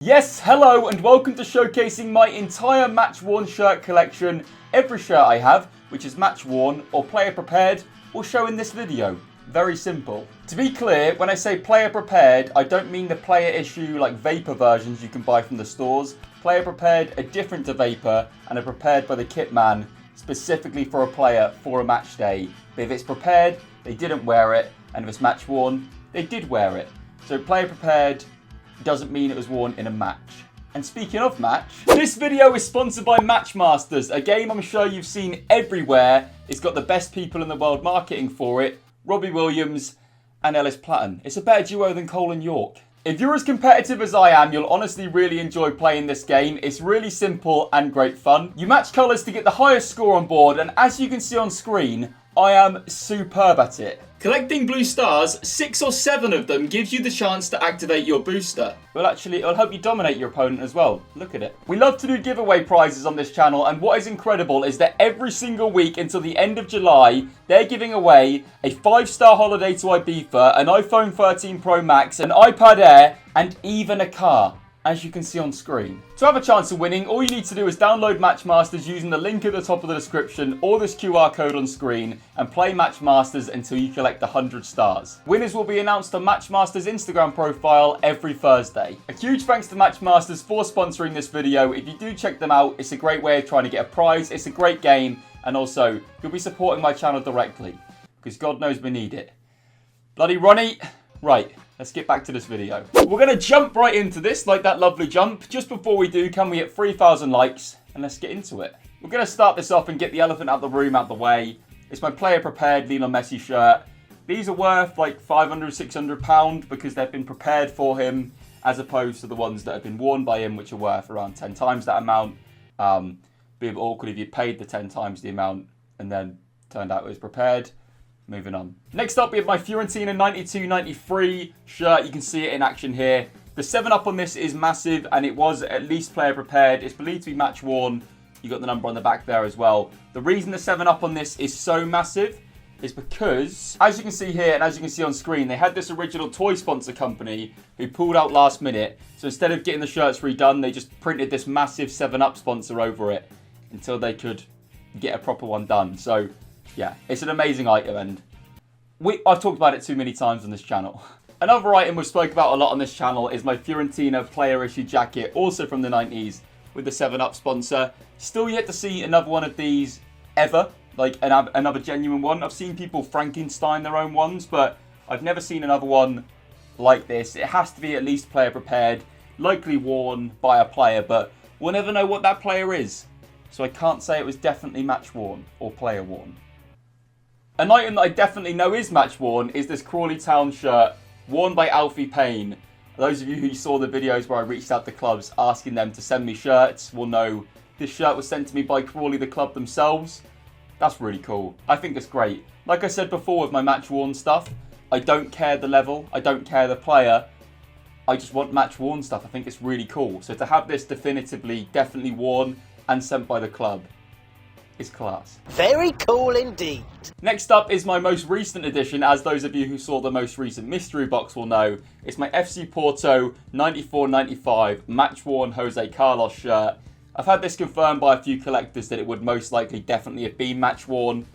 Yes, hello and welcome to showcasing my entire match worn shirt collection. Every shirt I have, which is match worn or player prepared, will show in this video. Very simple. To be clear, when I say player prepared, I don't mean the player issue like Vapor versions you can buy from the stores. Player prepared are different to Vapor and are prepared by the kit man specifically for a player for a match day. But if it's prepared, they didn't wear it, and if it's match worn, they did wear it. So player prepared doesn't mean it was worn in a match. And speaking of match, this video is sponsored by Matchmasters, a game I'm sure you've seen everywhere. It's got the best people in the world marketing for it, Robbie Williams and Ellis Platten. It's a better duo than Cole and York. If you're as competitive as I am, you'll honestly really enjoy playing this game. It's really simple and great fun. You match colours to get the highest score on board, and as you can see on screen, I am superb at it. Collecting blue stars, 6 or 7 of them, gives you the chance to activate your booster. Well, actually, it'll help you dominate your opponent as well. Look at it. We love to do giveaway prizes on this channel, and what is incredible is that every single week until the end of July, they're giving away a 5-star holiday to Ibiza, an iPhone 13 Pro Max, an iPad Air, and even a car, as you can see on screen. To have a chance of winning, all you need to do is download Matchmasters using the link at the top of the description or this QR code on screen and play Matchmasters until you collect 100 stars. Winners will be announced on Matchmasters' Instagram profile every Thursday. A huge thanks to Matchmasters for sponsoring this video. If you do check them out, it's a great way of trying to get a prize. It's a great game, and also you'll be supporting my channel directly because God knows we need it. Bloody Ronnie. Right, let's get back to this video. We're going to jump right into this, like that lovely jump. Just before we do, can we hit 3,000 likes? And let's get into it. We're going to start this off and get the elephant out of the room, out the way. It's my player prepared Lionel Messi shirt. These are worth like £500, £600 because they've been prepared for him, as opposed to the ones that have been worn by him, which are worth around 10 times that amount. Be a bit awkward if you paid the 10 times the amount and then turned out it was prepared. Moving on. Next up, we have my Fiorentina 92-93 shirt. You can see it in action here. The 7-up on this is massive, and it was at least player prepared. It's believed to be match worn. You got the number on the back there as well. The reason the 7-up on this is so massive is because, as you can see here and as you can see on screen, they had this original toy sponsor company who pulled out last minute. So instead of getting the shirts redone, they just printed this massive 7-up sponsor over it until they could get a proper one done. So yeah, it's an amazing item, and I've talked about it too many times on this channel. Another item we've spoke about a lot on this channel is my Fiorentina player issue jacket, also from the 90s, with the 7-Up sponsor. Still yet to see another one of these ever, like another genuine one. I've seen people Frankenstein their own ones, but I've never seen another one like this. It has to be at least player prepared, likely worn by a player, but we'll never know what that player is. So I can't say it was definitely match worn or player worn. An item that I definitely know is match worn is this Crawley Town shirt, worn by Alfie Payne. Those of you who saw the videos where I reached out to clubs asking them to send me shirts will know this shirt was sent to me by Crawley, the club themselves. That's really cool. I think it's great. Like I said before with my match worn stuff, I don't care the level, I don't care the player. I just want match worn stuff. I think it's really cool. So to have this definitively, definitely worn and sent by the club, is class. Very cool indeed. Next up is my most recent edition, as those of you who saw the most recent mystery box will know. It's my FC Porto 94-95 match worn Jose Carlos shirt. I've had this confirmed by a few collectors that it would most likely definitely have been match worn.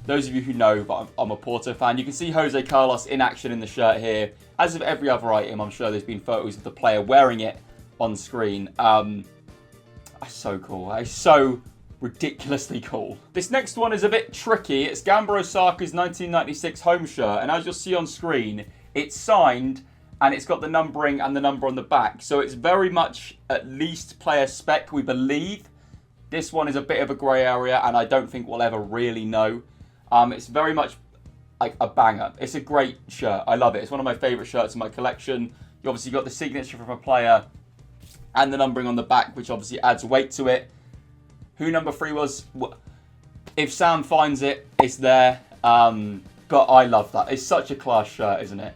Those of you who know, but I'm a Porto fan, you can see Jose Carlos in action in the shirt here. As of every other item, I'm sure there's been photos of the player wearing it on screen. It's so cool. It's so ridiculously cool. This next one is a bit tricky. It's Gamba Osaka's 1996 home shirt, and as you'll see on screen, it's signed and it's got the numbering and the number on the back. So it's very much at least player spec, we believe. This one is a bit of a grey area, and I don't think we'll ever really know. It's very much like a banger. It's a great shirt. I love it. It's one of my favourite shirts in my collection. You obviously got the signature from a player and the numbering on the back, which obviously adds weight to it. Who number 3 was? If Sam finds it, it's there. But I love that. It's such a class shirt, isn't it?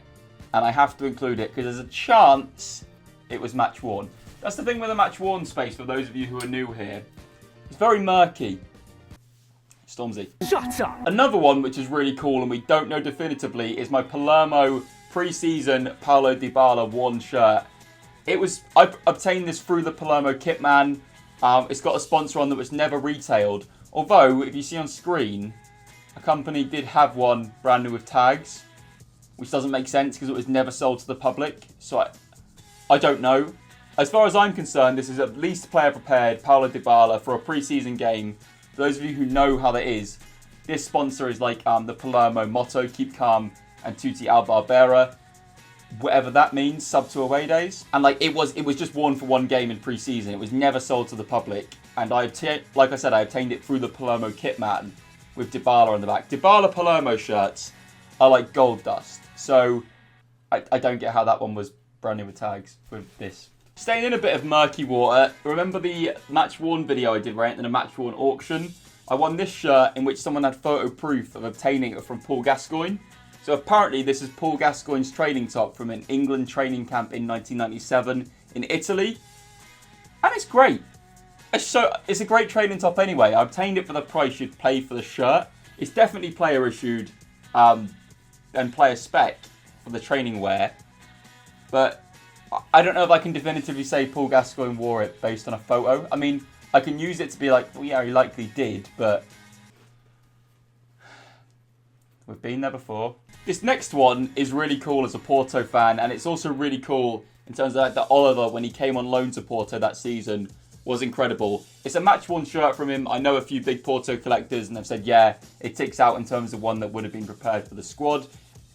And I have to include it because there's a chance it was match worn. That's the thing with the match worn space, for those of you who are new here. It's very murky. Stormzy. Shut up! Another one which is really cool and we don't know definitively is my Palermo pre-season Paulo Dybala worn shirt. I obtained this through the Palermo Kitman. It's got a sponsor on that was never retailed. Although, if you see on screen, a company did have one brand new with tags, which doesn't make sense because it was never sold to the public. So I don't know. As far as I'm concerned, this is at least player prepared Paulo Dybala for a pre-season game. For those of you who know how that is, this sponsor is like the Palermo motto, keep calm and tutti al barbera. Whatever that means, sub to Awaydays. And like it was just worn for one game in pre-season. It was never sold to the public. And like I said, I obtained it through the Palermo Kitman with Dybala on the back. Dybala Palermo shirts are like gold dust. So I don't get how that one was brand new with tags with this. Staying in a bit of murky water, remember the Match Worn video I did where I entered a Match Worn auction? I won this shirt in which someone had photo proof of obtaining it from Paul Gascoigne. So apparently this is Paul Gascoigne's training top from an England training camp in 1997 in Italy. And it's great. It's a great training top anyway. I obtained it for the price you'd pay for the shirt. It's definitely player issued and player spec for the training wear. But I don't know if I can definitively say Paul Gascoigne wore it based on a photo. I mean, I can use it to be like, well, yeah, he likely did, but we've been there before. This next one is really cool as a Porto fan, and it's also really cool in terms of that Oliver, when he came on loan to Porto that season, was incredible. It's a match-worn shirt from him. I know a few big Porto collectors, and they've said, yeah, it ticks out in terms of one that would have been prepared for the squad.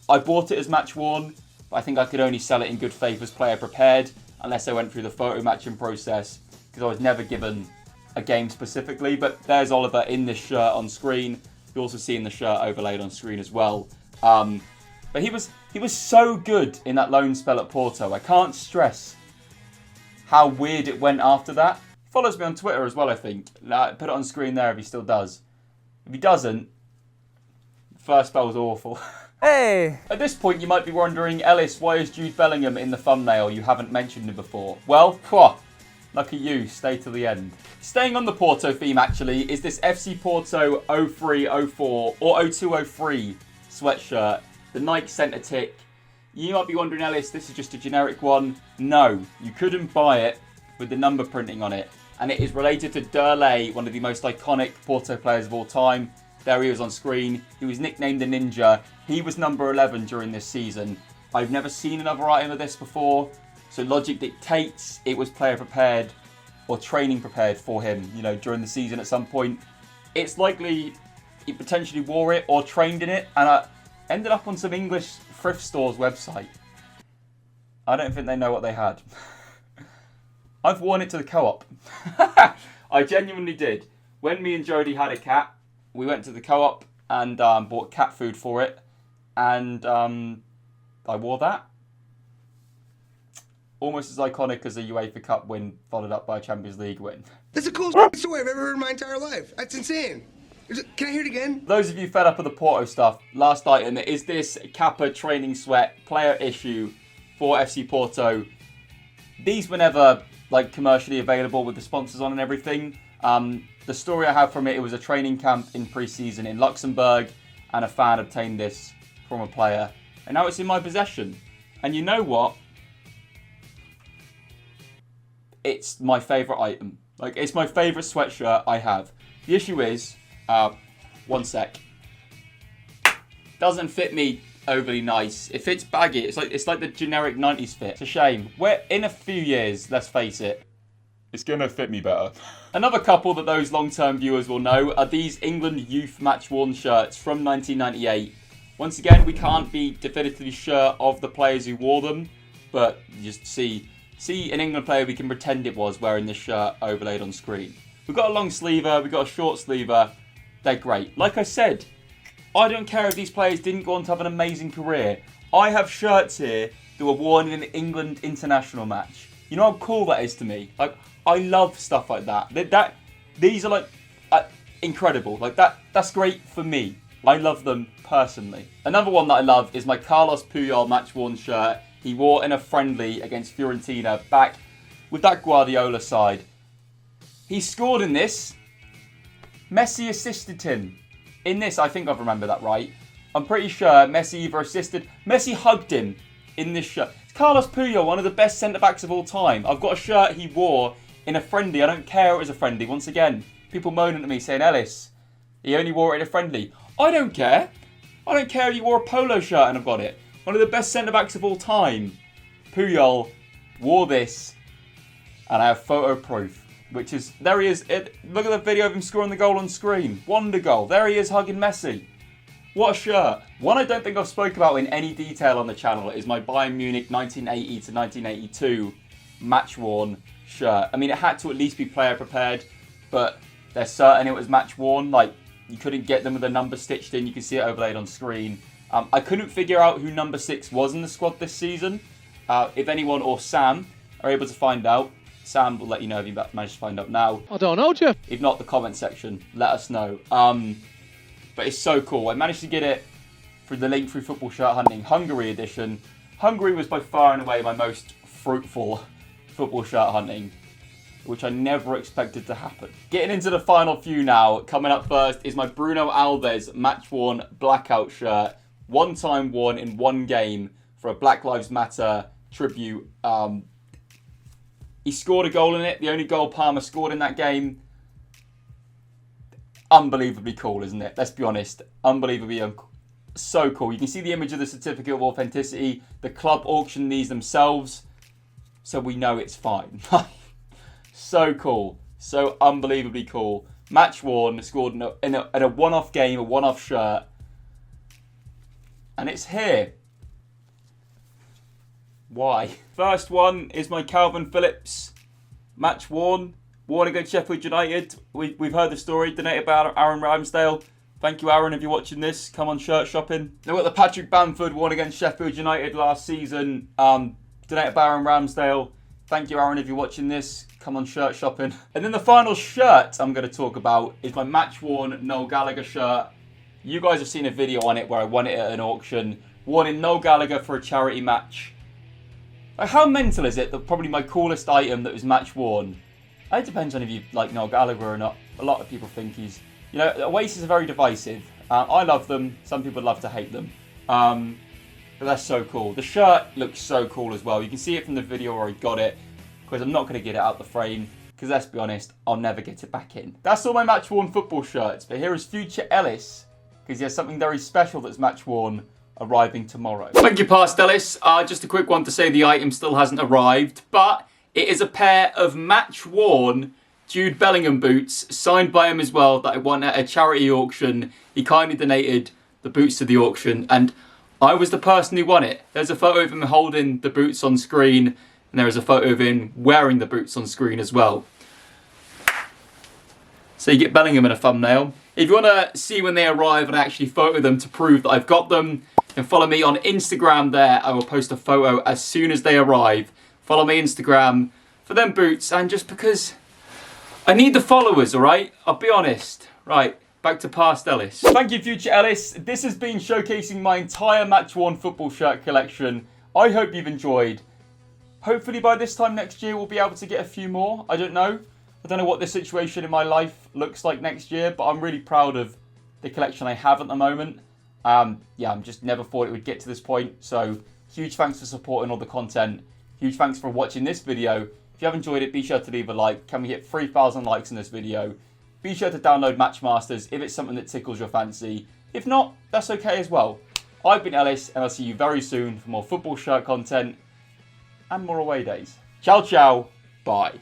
I bought it as match-worn. I think I could only sell it in good faith as player prepared unless I went through the photo matching process because I was never given a game specifically. But there's Oliver in this shirt on screen. You're also seeing the shirt overlaid on screen as well. But he was so good in that loan spell at Porto. I can't stress how weird it went after that. He follows me on Twitter as well, I think. Put it on screen there if he still does. If he doesn't, the first spell was awful. Hey! At this point, you might be wondering, Ellis, why is Jude Bellingham in the thumbnail? You haven't mentioned him before. Well, lucky you, stay till the end. Staying on the Porto theme, actually, is this FC Porto 0304 or 0203 sweatshirt. The Nike centre tick. You might be wondering, Ellis, this is just a generic one. No, you couldn't buy it with the number printing on it. And it is related to Derlei, one of the most iconic Porto players of all time. There he was on screen. He was nicknamed the Ninja. He was number 11 during this season. I've never seen another item of this before. So logic dictates it was player prepared or training prepared for him, during the season at some point. It's likely he potentially wore it or trained in it and I ended up on some English thrift store's website. I don't think they know what they had. I've worn it to the co-op. I genuinely did. When me and Jodie had a cat, we went to the co-op and bought cat food for it. And I wore that. Almost as iconic as a UEFA Cup win followed up by a Champions League win. That's the coolest story I've ever heard in my entire life. That's insane. Can I hear it again? Those of you fed up with the Porto stuff, last item is this Kappa training sweat player issue for FC Porto. These were never commercially available with the sponsors on and everything. The story I have from it was a training camp in pre-season in Luxembourg and a fan obtained this from a player. And now it's in my possession. And you know what? It's my favourite item. It's my favourite sweatshirt I have. The issue is, one sec. Doesn't fit me overly nice. It fits baggy. It's like the generic 90s fit. It's a shame. In a few years, let's face it, it's going to fit me better. Another couple that those long-term viewers will know are these England youth match-worn shirts from 1998. Once again, we can't be definitively sure of the players who wore them, but you just see an England player we can pretend it was wearing this shirt overlaid on screen. We've got a long sleever, we've got a short sleever. They're great. Like I said, I don't care if these players didn't go on to have an amazing career. I have shirts here that were worn in an England international match. You know how cool that is to me? I love stuff like that. These are incredible. That's great for me. I love them personally. Another one that I love is my Carlos Puyol match-worn shirt. He wore in a friendly against Fiorentina back with that Guardiola side. He scored in this. Messi assisted him. In this, I think I've remembered that right. I'm pretty sure Messi either assisted... Messi hugged him in this shirt. It's Carlos Puyol, one of the best centre-backs of all time. I've got a shirt he wore in a friendly. I don't care it was a friendly. Once again, people moaning at me saying, Ellis, he only wore it in a friendly. I don't care. I don't care if you wore a polo shirt and I've got it. One of the best centre-backs of all time. Puyol wore this and I have photo proof. Which is, there he is. Look at the video of him scoring the goal on screen. Wonder goal. There he is hugging Messi. What a shirt. One I don't think I've spoke about in any detail on the channel is my Bayern Munich 1980 to 1982 match-worn shirt. I mean, it had to at least be player prepared, but they're certain it was match-worn. Like, you couldn't get them with a number stitched in. You can see it overlaid on screen. I couldn't figure out who number 6 was in the squad this season. If anyone or Sam are able to find out, Sam will let you know if you managed to find out now. I don't know, Jeff. If not, the comment section, let us know. But it's so cool. I managed to get it through the link through Football Shirt Hunting Hungary edition. Hungary was by far and away my most fruitful football shirt hunting, which I never expected to happen. Getting into the final few now. Coming up first is my Bruno Alves match-worn blackout shirt. One time worn in one game for a Black Lives Matter tribute. He scored a goal in it. The only goal Palmer scored in that game. Unbelievably cool, isn't it? Let's be honest. Unbelievably so cool. You can see the image of the certificate of authenticity. The club auctioned these themselves, so we know it's fine. So cool. So unbelievably cool. Match worn, scored in a one-off game, a one-off shirt. And it's here. Why? First one is my Calvin Phillips match worn against Sheffield United. We've heard the story, donated by Aaron Ramsdale. Thank you, Aaron, if you're watching this. Come on shirt shopping. Now got the Patrick Bamford one against Sheffield United last season. Donated by Aaron Ramsdale. Thank you, Aaron, if you're watching this. Come on shirt shopping. And then the final shirt I'm going to talk about is my match worn Noel Gallagher shirt. You guys have seen a video on it where I won it at an auction. Worn in Noel Gallagher for a charity match. Like, how mental is it that probably my coolest item that was match worn? It depends on if you like Noel Gallagher or not. A lot of people think he's... You know, Oasis are very divisive. I love them. Some people love to hate them. But that's so cool. The shirt looks so cool as well. You can see it from the video where I got it. Because I'm not going to get it out the frame. Because let's be honest, I'll never get it back in. That's all my match-worn football shirts. But here is future Ellis. Because he has something very special that's match-worn arriving tomorrow. Thank you, past Ellis. Just a quick one to say the item still hasn't arrived. But it is a pair of match-worn Jude Bellingham boots, signed by him as well, that I won at a charity auction. He kindly donated the boots to the auction, and I was the person who won it. There's a photo of him holding the boots on screen, and there is a photo of him wearing the boots on screen as well. So you get Bellingham in a thumbnail. If you want to see when they arrive and actually photo them to prove that I've got them, then follow me on Instagram there. I will post a photo as soon as they arrive. Follow me Instagram for them boots, and just because I need the followers, alright? I'll be honest. Right, back to past Ellis. Thank you, future Ellis. This has been showcasing my entire match-worn football shirt collection. I hope you've enjoyed. Hopefully by this time next year we'll be able to get a few more. I don't know. I don't know what the situation in my life looks like next year, but I'm really proud of the collection I have at the moment. Yeah, I'm just never thought it would get to this point. So huge thanks for supporting all the content. Huge thanks for watching this video. If you have enjoyed it, be sure to leave a like. Can we hit 3,000 likes in this video? Be sure to download Matchmasters if it's something that tickles your fancy. If not, that's okay as well. I've been Ellis, and I'll see you very soon for more football shirt content and more away days. Ciao, ciao. Bye.